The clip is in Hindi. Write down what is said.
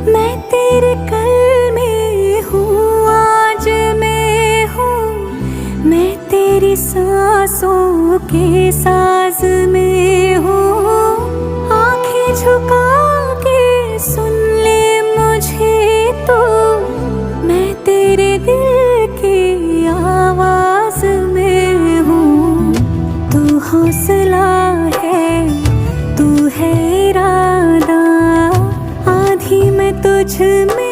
मैं तेरे कल में हूँ, आज मैं हूँ। मैं तेरी सांसों के साज में हूँ। आंखें झुका के सुन ले मुझे तो, मैं तेरे दिल की आवाज में हूँ। तू हौसला है, तू है इरादा, आधी मैं तुझ में